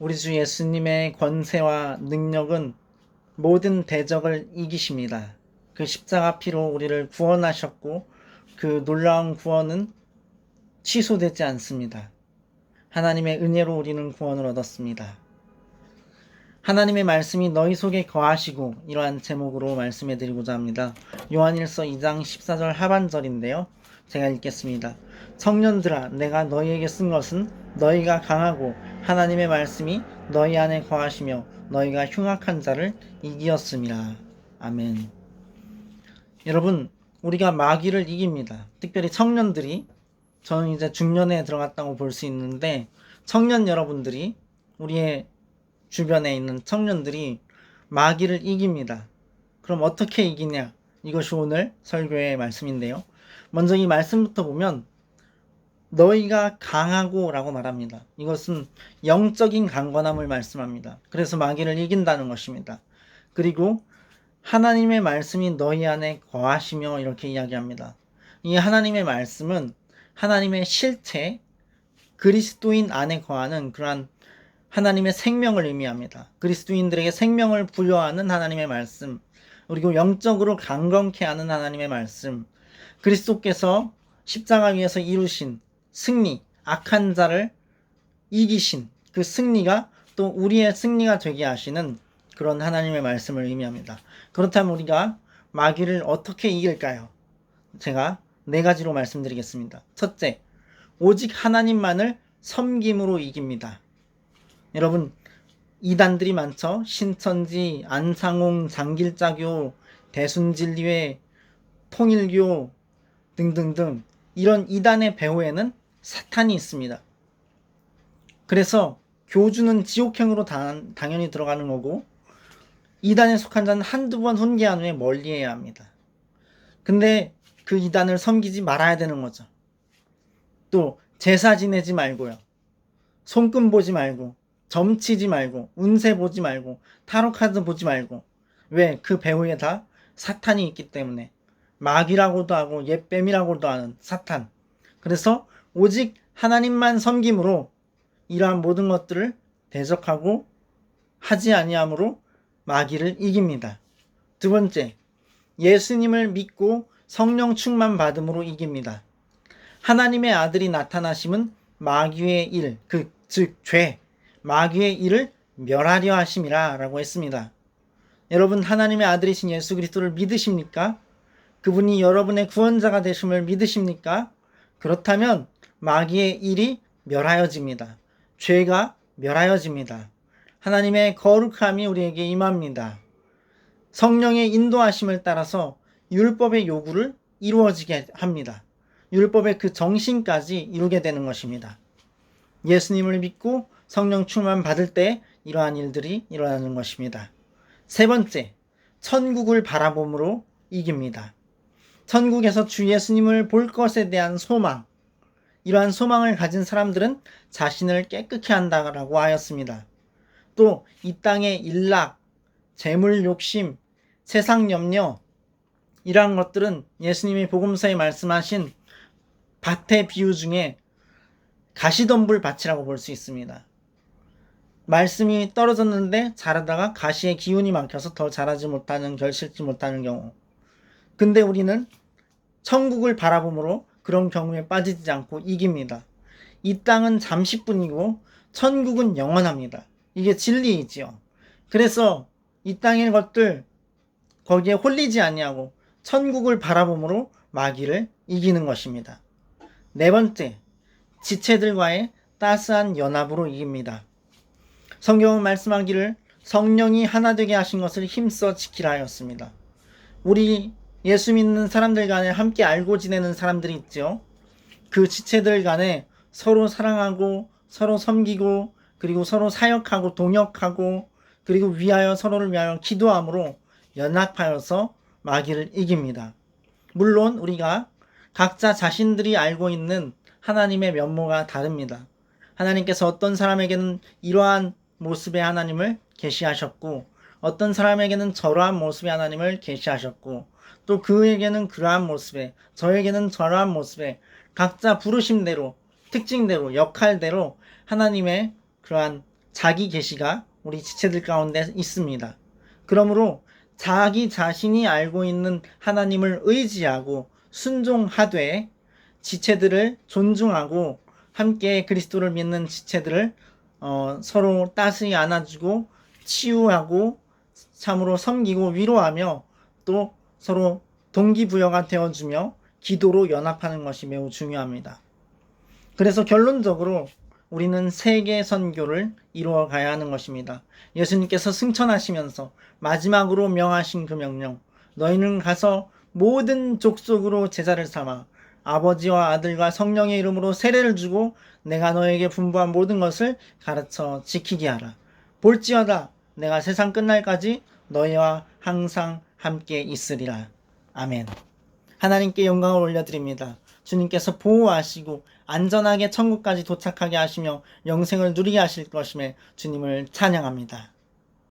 우리 주 예수님의 권세와 능력은 모든 대적을 이기십니다. 그 십자가 피로 우리를 구원하셨고 그 놀라운 구원은 취소되지 않습니다. 하나님의 은혜로 우리는 구원을 얻었습니다. 하나님의 말씀이 너희 속에 거하시고, 이러한 제목으로 말씀해 드리고자 합니다. 요한일서 2장 14절 하반절인데요. 제가 읽겠습니다. 청년들아, 내가 너희에게 쓴 것은 너희가 강하고 하나님의 말씀이 너희 안에 거하시며 너희가 흉악한 자를 이기었음이라. 아멘. 여러분, 우리가 마귀를 이깁니다. 특별히 청년들이, 저는 이제 중년에 들어갔다고 볼 수 있는데, 청년 여러분들이, 우리의 주변에 있는 청년들이 마귀를 이깁니다. 그럼 어떻게 이기냐? 이것이 오늘 설교의 말씀인데요. 먼저 이 말씀부터 보면 너희가 강하고 라고 말합니다. 이것은 영적인 강건함을 말씀합니다. 그래서 마귀를 이긴다는 것입니다. 그리고 하나님의 말씀이 너희 안에 거하시며 이렇게 이야기합니다. 이 하나님의 말씀은 하나님의 실체, 그리스도인 안에 거하는 그러한 하나님의 생명을 의미합니다. 그리스도인들에게 생명을 부여하는 하나님의 말씀, 그리고 영적으로 강건케 하는 하나님의 말씀, 그리스도께서 십자가 위에서 이루신 승리, 악한 자를 이기신 그 승리가 또 우리의 승리가 되게 하시는 그런 하나님의 말씀을 의미합니다. 그렇다면 우리가 마귀를 어떻게 이길까요? 제가 4가지로 말씀드리겠습니다. 첫째, 오직 하나님만을 섬김으로 이깁니다. 여러분, 이단들이 많죠? 신천지, 안상홍, 장길자교, 대순진리회, 통일교 등등등 이런 이단의 배후에는 사탄이 있습니다. 그래서 교주는 지옥행으로 당연히 들어가는 거고, 이단에 속한 자는 한두 번 훈계한 후에 멀리해야 합니다. 근데 그 이단을 섬기지 말아야 되는 거죠. 또 제사 지내지 말고요. 손금 보지 말고, 점치지 말고, 운세 보지 말고, 타로카드 보지 말고. 왜? 그 배후에 다 사탄이 있기 때문에. 마귀라고도 하고 옛뱀이라고도 하는 사탄. 그래서 오직 하나님만 섬김으로 이러한 모든 것들을 대적하고 하지 아니함으로 마귀를 이깁니다. 두 번째, 예수님을 믿고 성령 충만 받음으로 이깁니다. 하나님의 아들이 나타나심은 마귀의 일, 즉 죄, 마귀의 일을 멸하려 하심이라 라고 했습니다. 여러분, 하나님의 아들이신 예수 그리스도를 믿으십니까? 그분이 여러분의 구원자가 되심을 믿으십니까? 그렇다면 마귀의 일이 멸하여집니다. 죄가 멸하여집니다. 하나님의 거룩함이 우리에게 임합니다. 성령의 인도하심을 따라서 율법의 요구를 이루어지게 합니다. 율법의 그 정신까지 이루게 되는 것입니다. 예수님을 믿고 성령 충만 받을 때 이러한 일들이 일어나는 것입니다. 세 번째, 천국을 바라봄으로 이깁니다. 천국에서 주 예수님을 볼 것에 대한 소망, 이러한 소망을 가진 사람들은 자신을 깨끗게 한다고 하였습니다. 또 이 땅의 일락, 재물 욕심, 세상 염려, 이러한 것들은 예수님이 복음서에 말씀하신 밭의 비유 중에 가시덤불 밭이라고 볼 수 있습니다. 말씀이 떨어졌는데 자라다가 가시의 기운이 막혀서 더 자라지 못하는, 결실지 못하는 경우. 근데 우리는 천국을 바라봄으로 그런 경우에 빠지지 않고 이깁니다. 이 땅은 잠시뿐이고 천국은 영원합니다. 이게 진리이지요. 그래서 이 땅의 것들 거기에 홀리지 아니하고 천국을 바라봄으로 마귀를 이기는 것입니다. 네 번째, 지체들과의 따스한 연합으로 이깁니다. 성경은 말씀하기를 성령이 하나 되게 하신 것을 힘써 지키라 하였습니다. 우리 예수 믿는 사람들 간에 함께 알고 지내는 사람들이 있죠. 그 지체들 간에 서로 사랑하고 서로 섬기고 그리고 서로 사역하고 동역하고 그리고 서로를 위하여 기도함으로 연합하여서 마귀를 이깁니다. 물론 우리가 각자 자신들이 알고 있는 하나님의 면모가 다릅니다. 하나님께서 어떤 사람에게는 이러한 모습의 하나님을 계시하셨고 어떤 사람에게는 저러한 모습의 하나님을 계시하셨고 또 그에게는 그러한 모습에, 저에게는 저러한 모습에 각자 부르심대로, 특징대로, 역할대로 하나님의 그러한 자기 계시가 우리 지체들 가운데 있습니다. 그러므로 자기 자신이 알고 있는 하나님을 의지하고 순종하되 지체들을 존중하고 함께 그리스도를 믿는 지체들을 서로 따스히 안아주고 치유하고 참으로 섬기고 위로하며 또 서로 동기부여가 되어주며 기도로 연합하는 것이 매우 중요합니다. 그래서 결론적으로 우리는 세계 선교를 이루어 가야 하는 것입니다. 예수님께서 승천하시면서 마지막으로 명하신 그 명령, 너희는 가서 모든 족속으로 제자를 삼아 아버지와 아들과 성령의 이름으로 세례를 주고 내가 너에게 분부한 모든 것을 가르쳐 지키게 하라. 볼지어다 내가 세상 끝날까지 너희와 항상 함께 있으리라. 아멘. 하나님께 영광을 올려드립니다. 주님께서 보호하시고 안전하게 천국까지 도착하게 하시며 영생을 누리게 하실 것임에 주님을 찬양합니다.